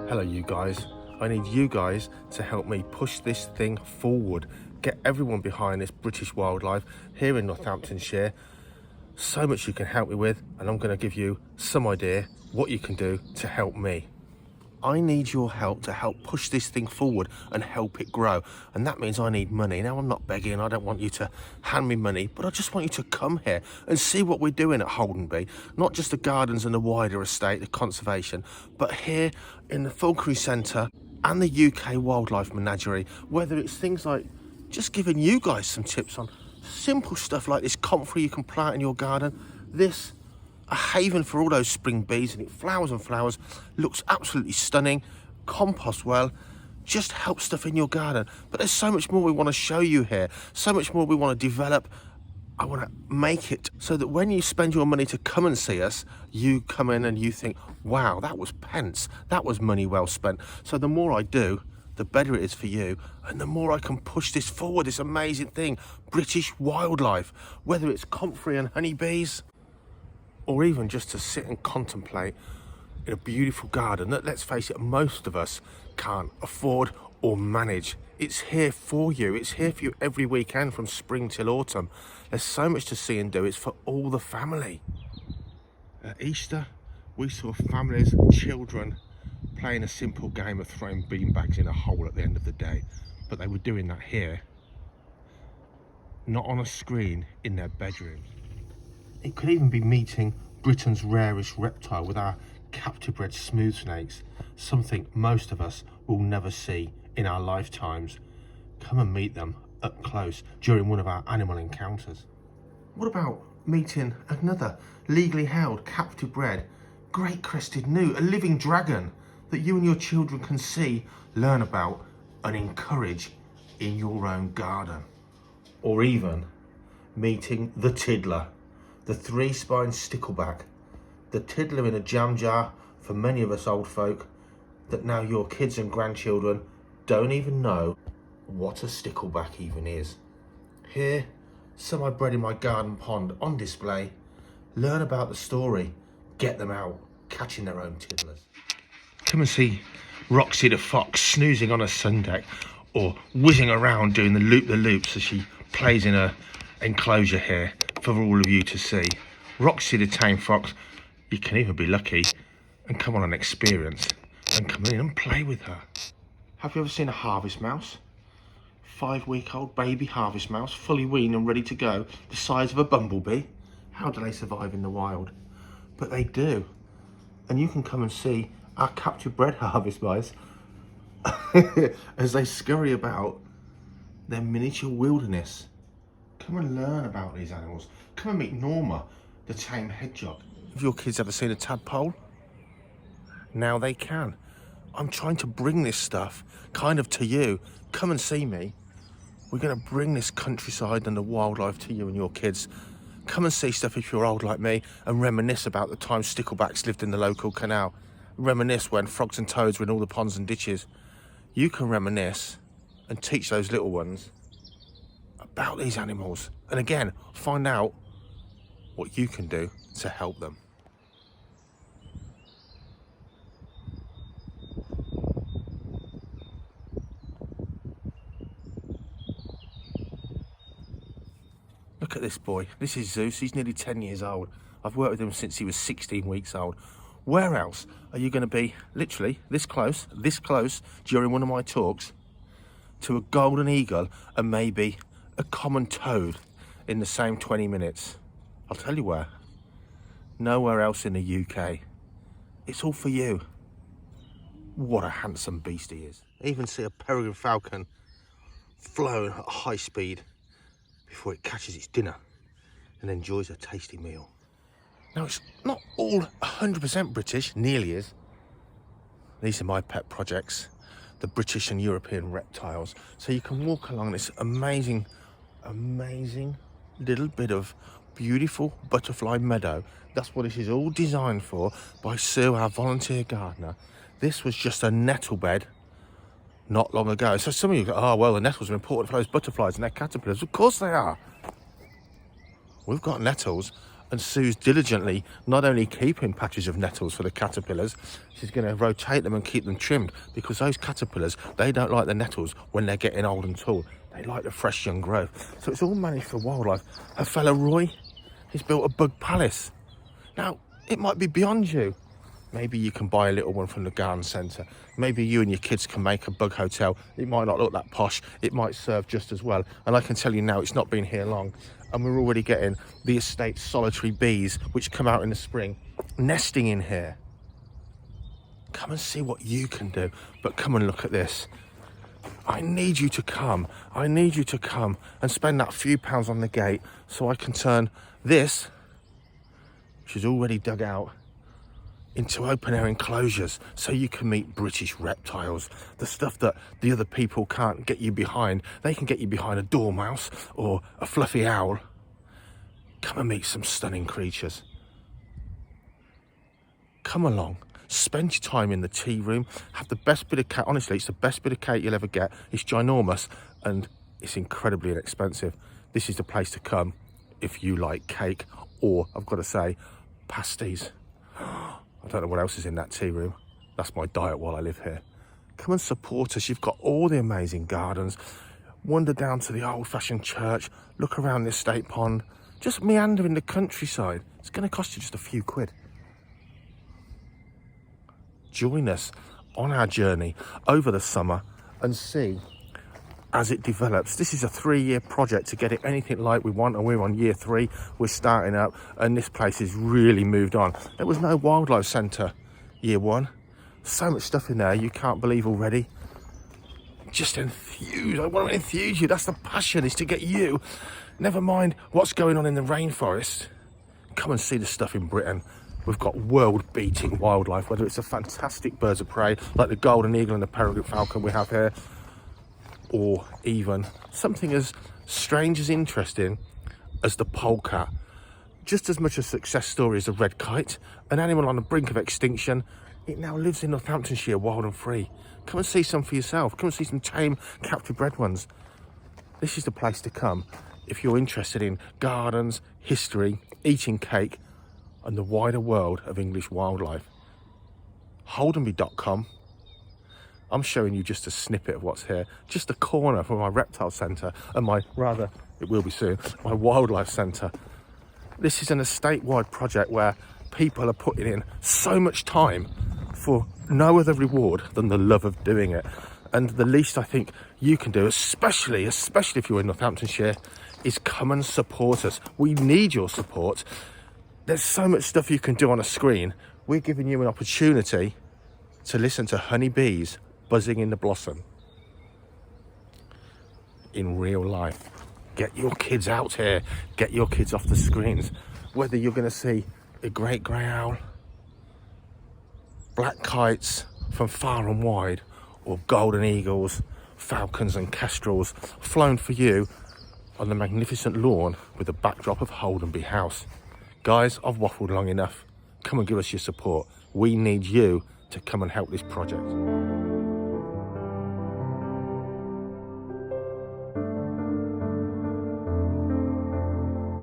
Hello you guys, I need you guys to help me push this thing forward. Get everyone behind this British wildlife here in Northamptonshire. So much you can help me with, and I'm going to give you some idea what you can do to help me. I need your help to help push this thing forward and help it grow. And that means I need money. Now, I'm not begging, I don't want you to hand me money, but I just want you to come here and see what we're doing at Holdenby. Not just the gardens and the wider estate, the conservation, but here in the Falconry Centre and the UK Wildlife Menagerie, whether it's things like just giving you guys some tips on simple stuff like this comfrey you can plant in your garden, this a haven for all those spring bees, and it flowers and flowers, looks absolutely stunning, compost well, just help stuff in your garden. But there's so much more we want to show you here, so much more we want to develop. I want to make it so that when you spend your money to come and see us, you come in and you think, wow, that was pence, that was money well spent. So the more I do, the better it is for you, and the more I can push this forward, this amazing thing, British wildlife, whether it's comfrey and honeybees, or even just to sit and contemplate in a beautiful garden that, let's face it, most of us can't afford or manage. It's here for you. It's here for you every weekend from spring till autumn. There's so much to see and do. It's for all the family. At Easter, we saw families, children, playing a simple game of throwing beanbags in a hole at the end of the day. But they were doing that here, not on a screen, in their bedrooms. It could even be meeting Britain's rarest reptile with our captive bred smooth snakes, something most of us will never see in our lifetimes. Come and meet them up close during one of our animal encounters. What about meeting another legally held captive bred great crested newt, a living dragon that you and your children can see, learn about and encourage in your own garden? Or even meeting the tiddler, the three-spined stickleback, the tiddler in a jam jar for many of us old folk, that now your kids and grandchildren don't even know what a stickleback even is. Here, some I bred in my garden pond on display. Learn about the story, get them out, catching their own tiddlers. Come and see Roxy the fox snoozing on a sun deck, or whizzing around doing the loop-the-loops as she plays in her enclosure here for all of you to see. Roxy the tame fox, you can even be lucky and come on an experience and come in and play with her. Have you ever seen a harvest mouse? 5-week-old baby harvest mouse, fully weaned and ready to go, the size of a bumblebee. How do they survive in the wild? But they do. And you can come and see our captive bred harvest mice as they scurry about their miniature wilderness. Come and learn about these animals. Come and meet Norma, the tame hedgehog. Have your kids ever seen a tadpole? Now they can. I'm trying to bring this stuff kind of to you. Come and see me. We're going to bring this countryside and the wildlife to you and your kids. Come and see stuff if you're old like me, and reminisce about the time sticklebacks lived in the local canal. Reminisce when frogs and toads were in all the ponds and ditches. You can reminisce and teach those little ones about these animals, and again, find out what you can do to help them. Look at this boy. This is Zeus. He's nearly 10 years old. I've worked with him since he was 16 weeks old. Where else are you going to be literally this close during one of my talks to a golden eagle and maybe a common toad in the same 20 minutes? I'll tell you where. Nowhere else in the UK. It's all for you. What a handsome beast he is. Even see a peregrine falcon flown at high speed before it catches its dinner and enjoys a tasty meal. Now, it's not all 100% British, nearly is. These are my pet projects, the British and European reptiles. So you can walk along this amazing little bit of beautiful butterfly meadow. That's what this is all designed for by Sue, our volunteer gardener. This was just a nettle bed not long ago. So some of you go, oh, well, the nettles are important for those butterflies and their caterpillars. Of course they are. We've got nettles and Sue's diligently not only keeping patches of nettles for the caterpillars, she's going to rotate them and keep them trimmed, because those caterpillars, they don't like the nettles when they're getting old and tall. They like the fresh young growth. So it's all managed for wildlife. Her fellow Roy, he's built a bug palace. Now, it might be beyond you. Maybe you can buy a little one from the garden centre. Maybe you and your kids can make a bug hotel. It might not look that posh. It might serve just as well. And I can tell you now, it's not been here long. And we're already getting the estate solitary bees, which come out in the spring, nesting in here. Come and see what you can do. But come and look at this. I need you to come. I need you to come and spend that few pounds on the gate so I can turn this, which is already dug out, into open air enclosures, so you can meet British reptiles, the stuff that the other people can't get you behind. They can get you behind a dormouse or a fluffy owl. Come and meet some stunning creatures. Come along, spend your time in the tea room, have the best bit of cake. Honestly, it's the best bit of cake you'll ever get. It's ginormous and it's incredibly inexpensive. This is the place to come if you like cake, or I've got to say, pasties. I don't know what else is in that tea room. That's my diet while I live here. Come and support us. You've got all the amazing gardens. Wander down to the old-fashioned church. Look around the estate pond. Just meander in the countryside. It's going to cost you just a few quid. Join us on our journey over the summer and see as it develops. This is a 3-year project to get it anything like we want, and we're on year 3. We're starting up, and this place has really moved on. There was no wildlife centre year 1. So much stuff in there you can't believe already. Just enthuse. I want to enthuse you. That's the passion, is to get you. Never mind what's going on in the rainforest. Come and see the stuff in Britain. We've got world-beating wildlife, whether it's the fantastic birds of prey like the golden eagle and the peregrine falcon we have here, or even something as strange as interesting as the polecat. Just as much a success story as the red kite, an animal on the brink of extinction, it now lives in Northamptonshire wild and free. Come and see some for yourself. Come and see some tame captive bred ones. This is the place to come if you're interested in gardens, history, eating cake, and the wider world of English wildlife. Holdenby.com. I'm showing you just a snippet of what's here, just a corner from my reptile centre and it will be soon, my wildlife centre. This is an estate-wide project where people are putting in so much time for no other reward than the love of doing it. And the least I think you can do, especially if you're in Northamptonshire, is come and support us. We need your support. There's so much stuff you can do on a screen. We're giving you an opportunity to listen to honeybees buzzing in the blossom in real life. Get your kids out here. Get your kids off the screens. Whether you're going to see a great grey owl, black kites from far and wide, or golden eagles, falcons and kestrels flown for you on the magnificent lawn with the backdrop of Holdenby House. Guys, I've waffled long enough. Come and give us your support. We need you to come and help this project.